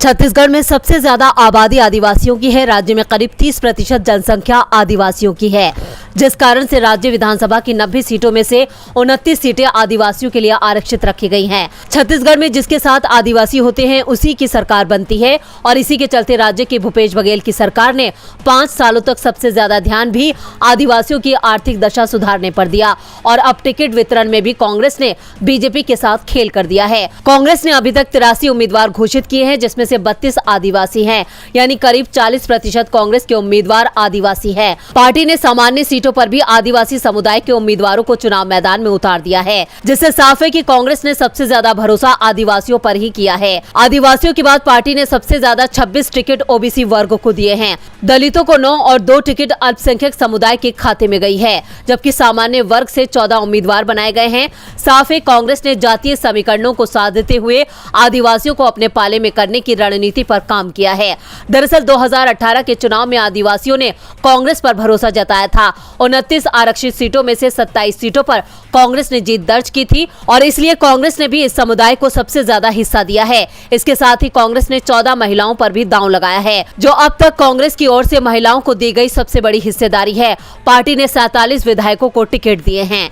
छत्तीसगढ़ में सबसे ज्यादा आबादी आदिवासियों की है। राज्य में करीब 30% जनसंख्या आदिवासियों की है, जिस कारण से राज्य विधानसभा की 90 सीटों में से 29 सीटें आदिवासियों के लिए आरक्षित रखी गई हैं। छत्तीसगढ़ में जिसके साथ आदिवासी होते हैं उसी की सरकार बनती है और इसी के चलते राज्य की भूपेश बघेल की सरकार ने 5 सालों तक सबसे ज्यादा ध्यान भी आदिवासियों की आर्थिक दशा सुधारने पर दिया और अब टिकट वितरण में भी कांग्रेस ने बीजेपी के साथ खेल कर दिया है। कांग्रेस ने अभी तक 83 उम्मीदवार घोषित किए हैं, जिसमें से 32 आदिवासी हैं, यानी करीब 40% कांग्रेस के उम्मीदवार आदिवासी हैं। पार्टी ने सामान्य सीटों पर भी आदिवासी समुदाय के उम्मीदवारों को चुनाव मैदान में उतार दिया है, जिससे साफ है कि कांग्रेस ने सबसे ज्यादा भरोसा आदिवासियों पर ही किया है। आदिवासियों के बाद पार्टी ने सबसे ज्यादा 26 टिकट ओबीसी वर्ग को दिए हैं। दलितों को 9 और 2 टिकट अल्पसंख्यक समुदाय के खाते में गई है, जबकि सामान्य वर्ग से 14 उम्मीदवार बनाए गए हैं। साफ है कांग्रेस ने जातीय समीकरणों को साधते हुए आदिवासियों को अपने पाले में करने की रणनीति पर काम किया है। दरअसल 2018 के चुनाव में आदिवासियों ने कांग्रेस पर भरोसा जताया था। 29 आरक्षित सीटों में से 27 सीटों पर कांग्रेस ने जीत दर्ज की थी और इसलिए कांग्रेस ने भी इस समुदाय को सबसे ज्यादा हिस्सा दिया है। इसके साथ ही कांग्रेस ने 14 महिलाओं पर भी दांव लगाया है, जो अब तक कांग्रेस की ओर से महिलाओं को दी गई सबसे बड़ी हिस्सेदारी है। पार्टी ने 47 विधायकों को टिकट दिए हैं।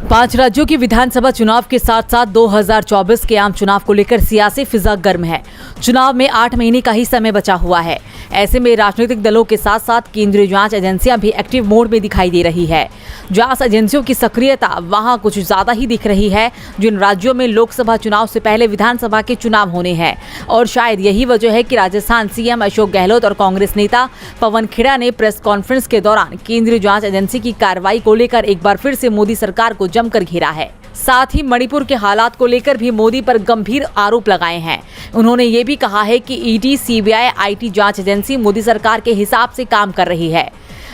5 राज्यों की विधानसभा चुनाव के साथ साथ 2024 के आम चुनाव को लेकर सियासी फिजा गर्म है। चुनाव में 8 महीने का ही समय बचा हुआ है। ऐसे में राजनीतिक दलों के साथ साथ केंद्रीय जांच एजेंसियां भी एक्टिव मोड में दिखाई दे रही है। जांच एजेंसियों की सक्रियता वहां कुछ ज्यादा ही दिख रही है, जिन राज्यों में लोकसभा चुनाव से पहले विधानसभा के चुनाव होने हैं। और शायद यही वजह है कि राजस्थान सीएम अशोक गहलोत और कांग्रेस नेता पवन खेड़ा ने प्रेस कॉन्फ्रेंस के दौरान केंद्रीय जांच एजेंसी की कार्रवाई को लेकर एक बार फिर से मोदी सरकार को जमकर घेरा है। साथ ही मणिपुर के हालात को लेकर भी मोदी पर गंभीर आरोप लगाए हैं। उन्होंने ये भी कहा है कि ईडी, सीबीआई, आईटी जांच एजेंसी मोदी सरकार के हिसाब से काम कर रही है।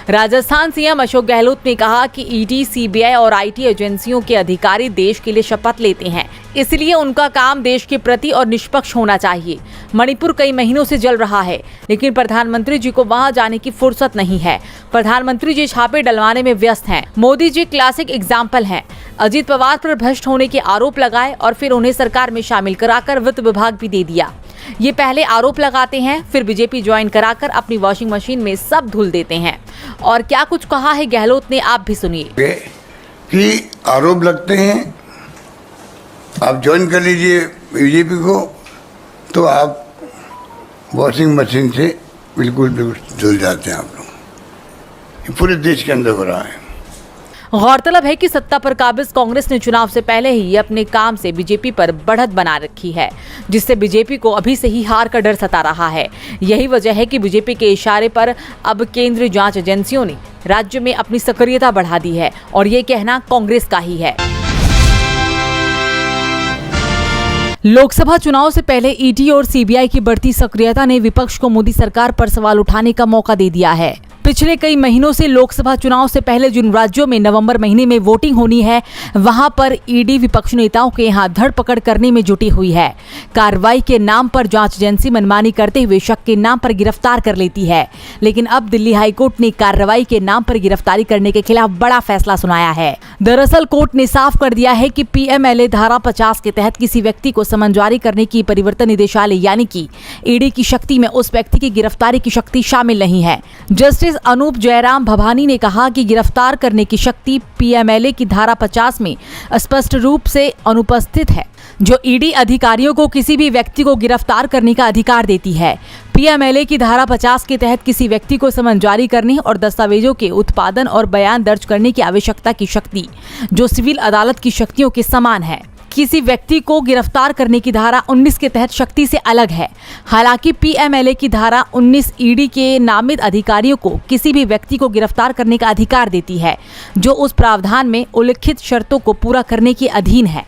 राजस्थान सीएम अशोक गहलोत ने कहा कि ईडी, सीबीआई और आईटी एजेंसियों के अधिकारी देश के लिए शपथ लेते हैं, इसलिए उनका काम देश के प्रति और निष्पक्ष होना चाहिए। मणिपुर कई महीनों से जल रहा है, लेकिन प्रधानमंत्री जी को वहां जाने की फुर्सत नहीं है। प्रधानमंत्री जी छापे डलवाने में व्यस्त हैं। मोदी जी क्लासिक एग्जाम्पल हैं। अजीत पवार पर भ्रष्ट होने के आरोप लगाए और फिर उन्हें सरकार में शामिल कराकर वित्त विभाग भी दे दिया। ये पहले आरोप लगाते हैं, फिर बीजेपी ज्वाइन कराकर अपनी वॉशिंग मशीन में सब धुल देते हैं। और क्या कुछ कहा है गहलोत ने, आप भी सुनिए। कि आरोप लगते हैं, आप ज्वाइन कर लीजिए बीजेपी को, तो आप वॉशिंग मशीन से बिल्कुल धुल जाते हैं आप लोग। ये पूरे देश के अंदर हो रहा है। गौरतलब है कि सत्ता पर काबिज कांग्रेस ने चुनाव से पहले ही अपने काम से बीजेपी पर बढ़त बना रखी है, जिससे बीजेपी को अभी से ही हार का डर सता रहा है। यही वजह है कि बीजेपी के इशारे पर अब केंद्रीय जांच एजेंसियों ने राज्य में अपनी सक्रियता बढ़ा दी है और ये कहना कांग्रेस का ही है। लोकसभा चुनाव से पहले ईडी और सीबीआई की बढ़ती सक्रियता ने विपक्ष को मोदी सरकार पर सवाल उठाने का मौका दे दिया है। पिछले कई महीनों से लोकसभा चुनाव से पहले जिन राज्यों में नवंबर महीने में वोटिंग होनी है, वहां पर ईडी विपक्ष नेताओं के यहां धर पकड़ करने में जुटी हुई है। कार्रवाई के नाम पर जांच एजेंसी मनमानी करते हुए शक के नाम पर गिरफ्तार कर लेती है, लेकिन अब दिल्ली हाईकोर्ट ने कार्रवाई के नाम पर गिरफ्तारी करने के खिलाफ बड़ा फैसला सुनाया है। दरअसल कोर्ट ने साफ कर दिया है कि पीएमएलए धारा 50 के तहत किसी व्यक्ति को समन जारी करने की परिवर्तन निदेशालय यानी कि ईडी की शक्ति में उस व्यक्ति की गिरफ्तारी की शक्ति शामिल नहीं है। जस्टिस अनूप जयराम भवानी ने कहा कि गिरफ्तार करने की शक्ति पीएमएलए की धारा 50 में स्पष्ट रूप से अनुपस्थित है, जो ईडी अधिकारियों को किसी भी व्यक्ति को गिरफ्तार करने का अधिकार देती है। पीएमएलए की धारा 50 के तहत किसी व्यक्ति को समन जारी करने और दस्तावेजों के उत्पादन और बयान दर्ज करने की आवश्यकता की शक्ति, जो सिविल अदालत की शक्तियों के समान है, किसी व्यक्ति को गिरफ्तार करने की धारा 19 के तहत शक्ति से अलग है। हालांकि पीएमएलए की धारा 19 ईडी के नामित अधिकारियों को किसी भी व्यक्ति को गिरफ्तार करने का अधिकार देती है, जो उस प्रावधान में उल्लिखित शर्तों को पूरा करने के अधीन है।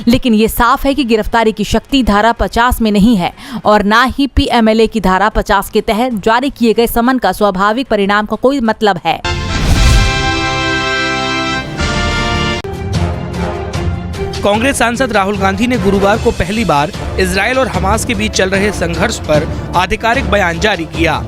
लेकिन ये साफ है कि गिरफ्तारी की शक्ति धारा 50 में नहीं है और ना ही पीएमएलए की धारा 50 के तहत जारी किए गए समन का स्वाभाविक परिणाम का कोई मतलब है। कांग्रेस सांसद राहुल गांधी ने गुरुवार को पहली बार इजरायल और हमास के बीच चल रहे संघर्ष पर आधिकारिक बयान जारी किया।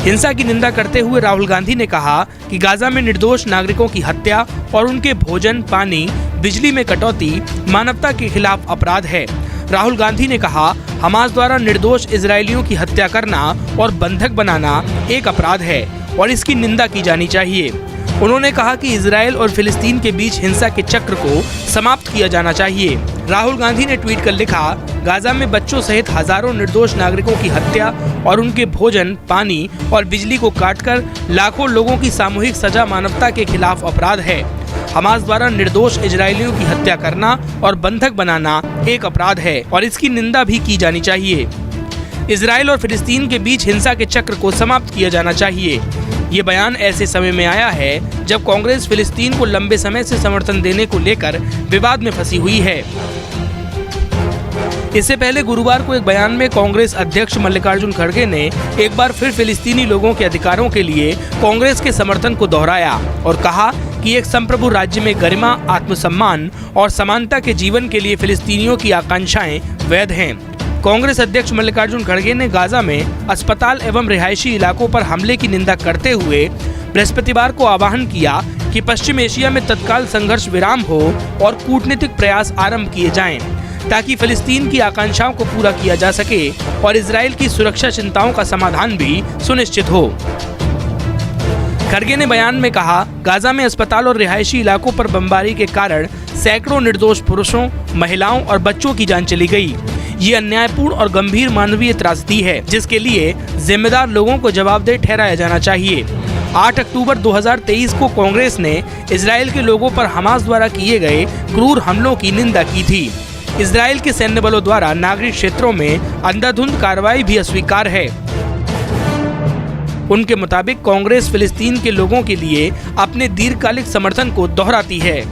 हिंसा की निंदा करते हुए राहुल गांधी ने कहा कि गाजा में निर्दोष नागरिकों की हत्या और उनके भोजन, पानी, बिजली में कटौती मानवता के खिलाफ अपराध है। राहुल गांधी ने कहा, हमास द्वारा निर्दोष इजरायलियों की हत्या करना और बंधक बनाना एक अपराध है और इसकी निंदा की जानी चाहिए। उन्होंने कहा कि इजरायल और फिलिस्तीन के बीच हिंसा के चक्र को समाप्त किया जाना चाहिए। राहुल गांधी ने ट्वीट कर लिखा, गाजा में बच्चों सहित हजारों निर्दोष नागरिकों की हत्या और उनके भोजन, पानी और बिजली को काटकर लाखों लोगों की सामूहिक सजा मानवता के खिलाफ अपराध है। हमास द्वारा निर्दोष इजरायलियों की हत्या करना और बंधक बनाना एक अपराध है और इसकी निंदा भी की जानी चाहिए। इजरायल और फिलिस्तीन के बीच हिंसा के चक्र को समाप्त किया जाना चाहिए। ये बयान ऐसे समय में आया है जब कांग्रेस फिलिस्तीन को लंबे समय से समर्थन देने को लेकर विवाद में फंसी हुई है। इससे पहले गुरुवार को एक बयान में कांग्रेस अध्यक्ष मल्लिकार्जुन खड़गे ने एक बार फिर फिलिस्तीनी लोगों के अधिकारों के लिए कांग्रेस के समर्थन को दोहराया और कहा कि एक संप्रभु राज्य में गरिमा, आत्मसम्मान और समानता के जीवन के लिए फिलिस्तीनियों की आकांक्षाएं वैध हैं। कांग्रेस अध्यक्ष मल्लिकार्जुन खड़गे ने गाजा में अस्पताल एवं रिहायशी इलाकों पर हमले की निंदा करते हुए बृहस्पतिवार को आह्वान किया कि पश्चिम एशिया में तत्काल संघर्ष विराम हो और कूटनीतिक प्रयास आरंभ किए जाएं, ताकि फिलिस्तीन की आकांक्षाओं को पूरा किया जा सके और इजरायल की सुरक्षा चिंताओं का समाधान भी सुनिश्चित हो। खड़गे ने बयान में कहा, गाजा में अस्पताल और रिहायशी इलाकों पर बमबारी के कारण सैकड़ों निर्दोष पुरुषों, महिलाओं और बच्चों की जान चली गई। ये अन्यायपूर्ण और गंभीर मानवीय त्रासदी है, जिसके लिए जिम्मेदार लोगों को जवाबदेह ठहराया जाना चाहिए। 8 अक्टूबर 2023 को कांग्रेस ने इजरायल के लोगों पर हमास द्वारा किए गए क्रूर हमलों की निंदा की थी। इजरायल के सैन्य बलों द्वारा नागरिक क्षेत्रों में अंधाधुंध कार्रवाई भी अस्वीकार है। उनके मुताबिक कांग्रेस फिलिस्तीन के लोगों के लिए अपने दीर्घकालिक समर्थन को दोहराती है।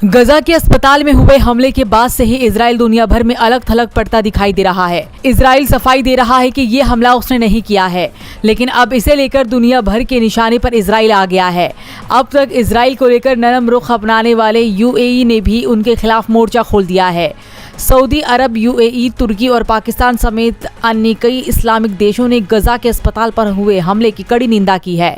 गजा के अस्पताल में हुए हमले के बाद से ही इजराइल दुनिया भर में अलग थलग पड़ता दिखाई दे रहा है। इजराइल सफाई दे रहा है कि ये हमला उसने नहीं किया है, लेकिन अब इसे लेकर दुनिया भर के निशाने पर इजराइल आ गया है। अब तक इजराइल को लेकर नरम रुख अपनाने वाले यूएई ने भी उनके खिलाफ मोर्चा खोल दिया है। सऊदी अरब, यूएई, तुर्की और पाकिस्तान समेत अन्य कई इस्लामिक देशों ने गजा के अस्पताल पर हुए हमले की कड़ी निंदा की है।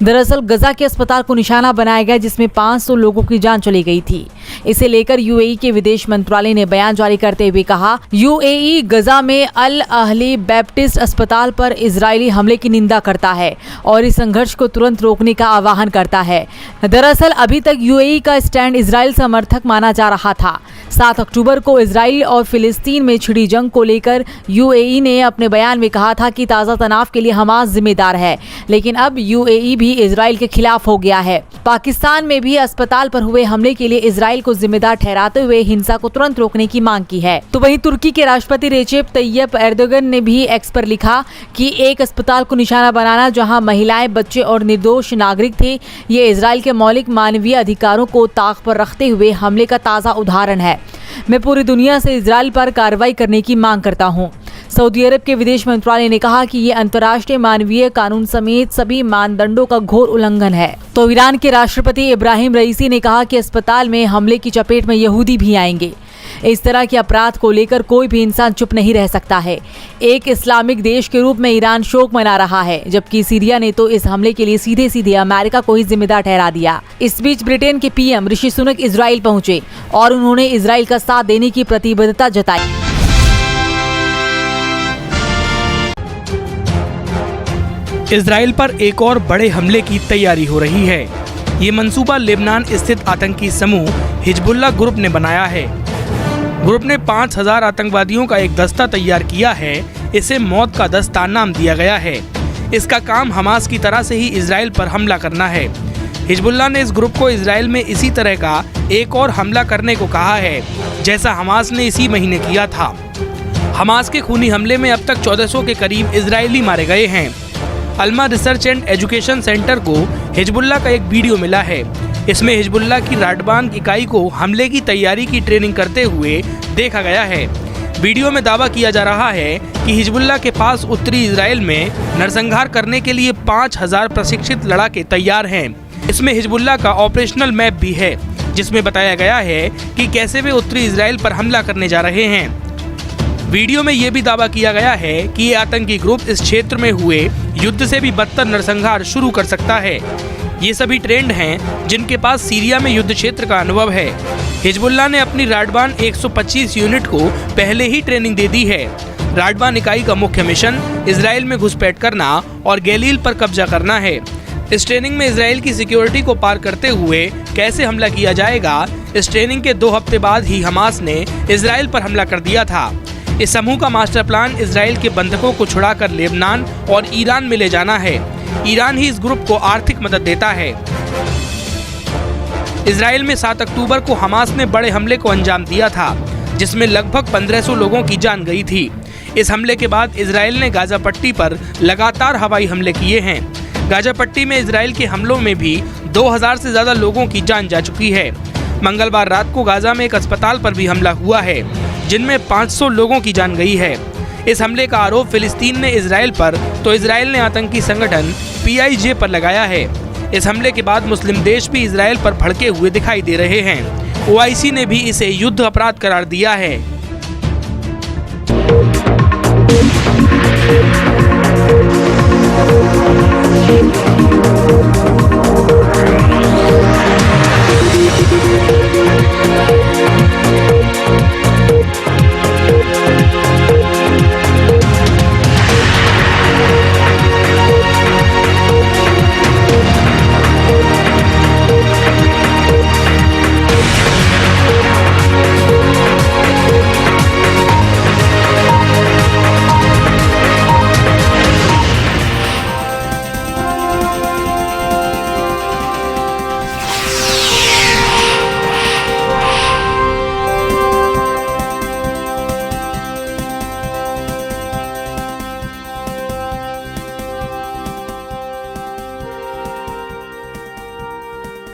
दरअसल गजा के अस्पताल को निशाना बनाया गया, जिसमें 500 लोगों की जान चली गई थी। इसे लेकर यूएई के विदेश मंत्रालय ने बयान जारी करते हुए कहा, यूएई गजा में अल अहली बैप्टिस्ट अस्पताल पर इजरायली हमले की निंदा करता है और इस संघर्ष को तुरंत रोकने का आह्वान करता है। दरअसल अभी तक यूएई का स्टैंड इजराइल समर्थक माना जा रहा था। 7 अक्टूबर को इजराइल और फिलिस्तीन में छिड़ी जंग को लेकर यूएई ने अपने बयान में कहा था कि ताज़ा तनाव के लिए हमास जिम्मेदार है, लेकिन अब यूएई भी इजराइल के खिलाफ हो गया है। पाकिस्तान में भी अस्पताल पर हुए हमले के लिए इजराइल को जिम्मेदार ठहराते हुए हिंसा को तुरंत रोकने की मांग की है। तो वहीं तुर्की के राष्ट्रपति रेसेप तैयप एर्दोगन ने भी एक्स पर लिखा कि एक अस्पताल को निशाना बनाना जहां महिलाएं, बच्चे और निर्दोष नागरिक थे, ये इजराइल के मौलिक मानवीय अधिकारों को ताक पर रखते हुए हमले का ताज़ा उदाहरण है। मैं पूरी दुनिया से इजराइल पर कार्रवाई करने की मांग करता हूं। सऊदी अरब के विदेश मंत्रालय ने कहा कि ये अंतर्राष्ट्रीय मानवीय कानून समेत सभी मानदंडों का घोर उल्लंघन है। तो ईरान के राष्ट्रपति इब्राहिम रईसी ने कहा कि अस्पताल में हमले की चपेट में यहूदी भी आएंगे। इस तरह के अपराध को लेकर कोई भी इंसान चुप नहीं रह सकता है। एक इस्लामिक देश के रूप में ईरान शोक मना रहा है, जबकि सीरिया ने तो इस हमले के लिए सीधे सीधे अमेरिका को ही जिम्मेदार ठहरा दिया। इस बीच ब्रिटेन के पीएम ऋषि सुनक इजराइल पहुंचे और उन्होंने इजराइल का साथ देने की प्रतिबद्धता जताई। इजराइल पर एक और बड़े हमले की तैयारी हो रही है। ये मंसूबा लेबनान स्थित आतंकी समूह हिजबुल्लाह ग्रुप ने बनाया है। ग्रुप ने 5000 आतंकवादियों का एक दस्ता तैयार किया है। इसे मौत का दस्ता नाम दिया गया है। इसका काम हमास की तरह से ही इजराइल पर हमला करना है। हिजबुल्लाह ने इस ग्रुप को इजराइल में इसी तरह का एक और हमला करने को कहा है, जैसा हमास ने इसी महीने किया था। हमास के खूनी हमले में अब तक 1400 के करीब इजरायली मारे गए हैं। Alma research and education centre को हिजबुल्लाह का एक वीडियो मिला है। इसमें हिजबुल्लाह की राडबान इकाई को हमले की तैयारी की ट्रेनिंग करते हुए देखा गया है। वीडियो में दावा किया जा रहा है कि हिजबुल्लाह के पास उत्तरी इजराइल में नरसंहार करने के लिए 5000 प्रशिक्षित लड़ाके तैयार हैं। इसमें हिजबुल्लाह का ऑपरेशनल मैप भी है, जिसमें बताया गया है कि कैसे वे उत्तरी इजराइल पर हमला करने जा रहे हैं। वीडियो में ये भी दावा किया गया है कि ये आतंकी ग्रुप इस क्षेत्र में हुए युद्ध से भी बदतर नरसंहार शुरू कर सकता है। ये सभी ट्रेंड हैं जिनके पास सीरिया में युद्ध क्षेत्र का अनुभव है। हिजबुल्लाह ने अपनी राडबान 125 यूनिट को पहले ही ट्रेनिंग दे दी है। राडबान इकाई का मुख्य मिशन इजराइल में घुसपैठ करना और गलील पर कब्जा करना है। इस ट्रेनिंग में इजराइल की सिक्योरिटी को पार करते हुए कैसे हमला किया जाएगा, इस ट्रेनिंग के 2 हफ्ते बाद ही हमास ने इजराइल पर हमला कर दिया था। इस समूह का मास्टर प्लान इजराइल के बंधकों को छुड़ाकर लेबनान और ईरान में ले जाना है। ईरान ही इस ग्रुप को आर्थिक मदद देता है। इजराइल में 7 अक्टूबर को हमास ने बड़े हमले को अंजाम दिया था, जिसमें लगभग 1500 लोगों की जान गई थी। इस हमले के बाद इजराइल ने गाजा पट्टी पर लगातार हवाई हमले किए हैं। गाजा पट्टी में इजराइल के हमलों में भी 2000 से ज्यादा लोगों की जान जा चुकी है। मंगलवार रात को गाजा में एक अस्पताल पर भी हमला हुआ है, जिनमें 500 लोगों की जान गई है। इस हमले का आरोप फिलिस्तीन ने इजराइल पर, तो इजराइल ने आतंकी संगठन PIJ पर लगाया है। इस हमले के बाद मुस्लिम देश भी इजराइल पर भड़के हुए दिखाई दे रहे हैं। OIC ने भी इसे युद्ध अपराध करार दिया है।